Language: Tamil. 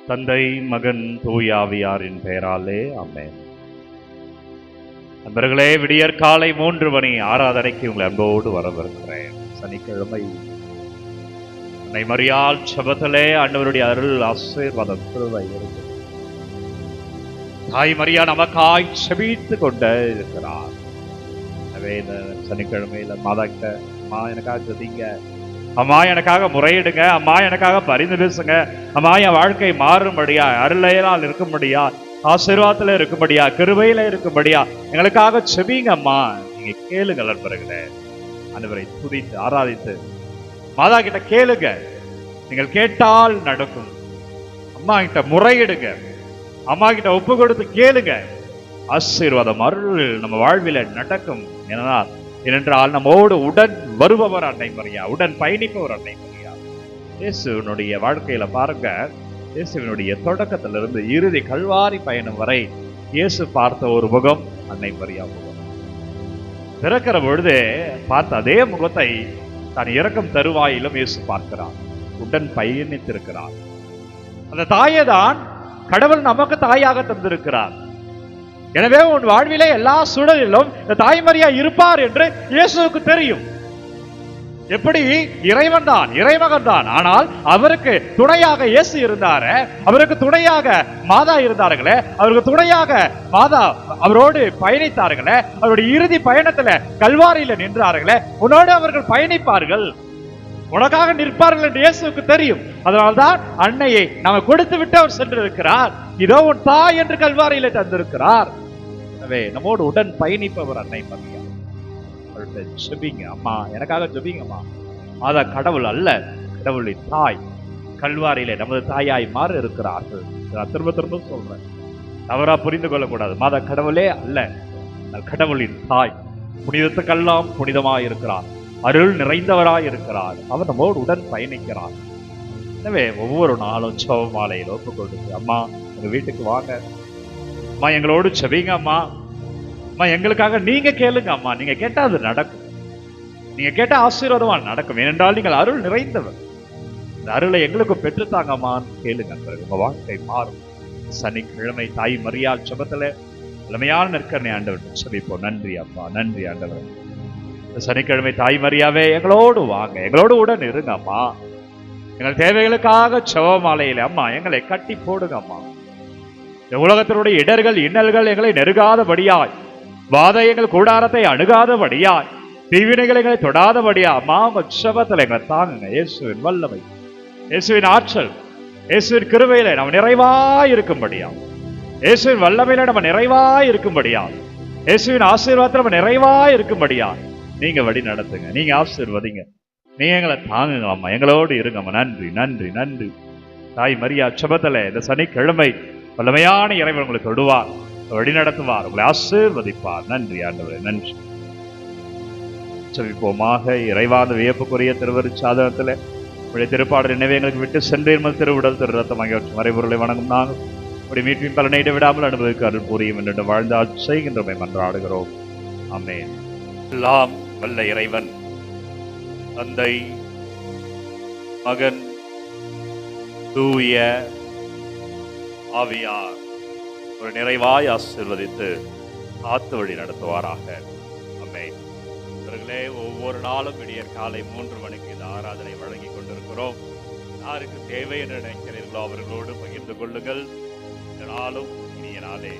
தந்தை, மகன், தூயாவியாரின் பெயராலே ஆமென். நண்பர்களே, விடியற் காலை 3 மணி ஆராதனைக்கு உங்களை அன்போடு வரவிருக்கிறேன். சனிக்கிழமை அன்னை மரியாள் ஜெபத்திலே ஆண்டவருடைய அருள் ஆசீர்வாதம் கிருபை இருக்கு. தாய் மரியா நமக்காய் செபித்து கொண்டே இருக்கிறார். எனவே இந்த சனிக்கிழமையில மாதா கிட்ட, அம்மா எனக்காக ஜெபிங்க, அம்மா எனக்காக முறையிடுங்க, அம்மா எனக்காக பரிந்து பேசுங்க, அம்மா என் வாழ்க்கை மாறும்படியா, அருளையால் இருக்கும்படியா, ஆசீர்வாதத்துல இருக்கும்படியா, கிருபையில இருக்கும்படியா எங்களுக்காக செபிங்க அம்மா. நீங்க கேளுங்க நண்பர்களே. ஆண்டவரை துதித்து ஆராதித்து மாதா கிட்ட கேளுங்க. நீங்கள் கேட்டால் நடக்கும். அம்மா கிட்ட முறையிடுங்க, அம்மா கிட்ட ஒப்பு கொடுத்து கேளுங்க. ஆசீர்வாதம் அருள் நம்ம வாழ்வில நடக்கும். ஏனென்றால் நம்மோடு உடன் வருபவர் அன்னை மரியா, உடன் பயணிப்பவர் அன்னை மரியா. இயேசுவினுடைய வாழ்க்கையில பாருங்க, இயேசுவினுடைய தொடக்கத்திலிருந்து இறுதி கல்வாரி பயணம் வரை இயேசு பார்த்த ஒரு முகம் அன்னை மரியா முகம். பிறக்கிற பொழுது பார்த்த அதே முகத்தை தான் இறக்கும் தருவாயிலும் இயேசு பார்க்கிறார், உடன் பயணித்திருக்கிறார். அந்த தாயை தான் கடவுள் நமக்கு தாயாக தந்திருக்கிறார். எனவே உன் வாழ்விலே எல்லா சூழலிலும் இந்த தாய்மரியா இருப்பார் என்று இயேசுவுக்கு தெரியும். எப்படி இறைவன் தான், இறைமகன் தான், ஆனால் அவருக்கு துணையாக இயேசு இருந்தாரே, அவருக்கு துணையாக மாதா இருந்தார்களே, அவருக்கு துணையாக மாதா அவரோடு பயணித்தார்களே, அவருடைய இறுதி பயணத்துல கல்வாரியில நின்றார்களே, உன்னோடு அவர்கள் பயணிப்பார்கள், உனக்காக நிற்பார்கள் என்று இயேசுவுக்கு தெரியும். அதனால்தான் அன்னையை நாம கொடுத்து விட்டு அவர் சென்றிருக்கிறார். இதோ உன் தாய் என்று கல்வாரியில தந்திருக்கிறார். எனவே நம்மோடு உடன் பயணிப்பவர் அன்னை மரியா. ஜெபிங்க அம்மா, எனக்காக ஜெபிங்கம்மா. மாதா கடவுள் அல்ல, கடவுளின் தாய். கல்வாரியிலே நமது தாயாய் மாற இருக்கிறார்கள். நான் திரும்ப திரும்ப சொல்றேன், தவறா புரிந்து கொள்ளக்கூடாது. மாதா கடவுளே அல்ல, கடவுளின் தாய். புனிதத்துக்கெல்லாம் புனிதமாய் இருக்கிறார், அருள் நிறைந்தவராய் இருக்கிறார். அவர் நம்மோடு உடன் பயணிக்கிறார். எனவே ஒவ்வொரு நாளும் ஜெப மாலையில் ஒப்பு கொடுத்து, அம்மா எங்க வீட்டுக்கு வாங்க அம்மா, எங்களோடு செபிங்க அம்மா, அம்மா எங்களுக்காக நீங்க கேளுங்க அம்மா. நீங்க கேட்டா அது நடக்கும், நீங்க கேட்டா ஆசீர்வாதமா நடக்கும். ஏனென்றால் நீங்கள் அருள் நிறைந்தவர். இந்த அருளை எங்களுக்கு பெற்றுத்தாங்கம்மான்னு கேளுங்க. உங்க வாழ்க்கை மாறும். சனிக்கிழமை தாய் மரியாள் ஜெபத்துல இளமையான நற்கருணை ஆண்டவர் செபிப்போம். நன்றி அப்பா, நன்றி ஆண்டவர். சனிக்கிழமை தாய் மரியாவே எங்களோடு வாங்க, எங்களோடு உடன் இருங்க அம்மா. எங்கள் தேவைகளுக்காக ஜெப மாலையில அம்மா எங்களை கட்டி போடுங்க அம்மா. இந்த உலகத்தினுடைய இடர்கள் இன்னல்கள் எங்களை நெருகாதபடியாய், வாதை எங்கள் கூடாரத்தை அணுகாதபடியாய், தீவினைகள் எங்களை தொடாதபடியா அம்மா உங்க ஜெபத்துல எங்களை தாங்குங்க. இயேசுவின் வல்லமை, இயேசுவின் ஆற்றல், இயேசுவின் கிருபையில நம்ம நிறைவாய் இருக்கும்படியா, இயேசுவின் வல்லமையில நம்ம நிறைவாய் இருக்கும்படியா, இயேசுவின் ஆசீர்வாதத்தில் நம்ம நிறைவாய் இருக்கும்படியா நீங்க வழி நடத்துங்க, நீங்க ஆசீர்வதிங்க, நீங்க எங்களை தாங்குங்க அம்மா, எங்களோடு இருங்கம்மா. நன்றி நன்றி நன்றி. தாய் மரியா ஜெபத்துல இந்த சனிக்கிழமை வல்லமையான இறைவன் உங்களை தொடுவார், வழி நடத்துவார், உங்களை ஆசீர்வதிப்பார். நன்றி ஆண்டவரே, நன்றி. செபிப்போமாக. இறைவாத வியப்புக்குரிய திருவருட்சாதனத்துல உடைய திருப்பாடல் நினைவை எங்களுக்கு விட்டு சென்றேன் திருவிடல் திரு ரத்தம் ஆகியவற்றை மறைபொருளை வணங்கும் நாங்கள் உடைய மீட்பின் பலனை விடாமல் அனுபவிக்க அருள் புரியும் என்று வாழ்ந்தால் செய்கின்றமை மன்றாடுகிறோம். ஆமென். எல்லாம் வல்ல இறைவன் தந்தை, மகன், தூய ஆவியார் ஒரு நிறைவாய் ஆசீர்வதித்து காத்து வழி நடத்துவாராக. ஆமென். அவர்களே, ஒவ்வொரு நாளும் விடியற் காலை 3 மணிக்கு இந்த ஆராதனை வழங்கி கொண்டிருக்கிறோம். யாருக்கு தேவை என்று நினைக்கிறீர்களோ அவர்களோடு பகிர்ந்து கொள்ளுங்கள். இந்த நாளும் இனிய நாளே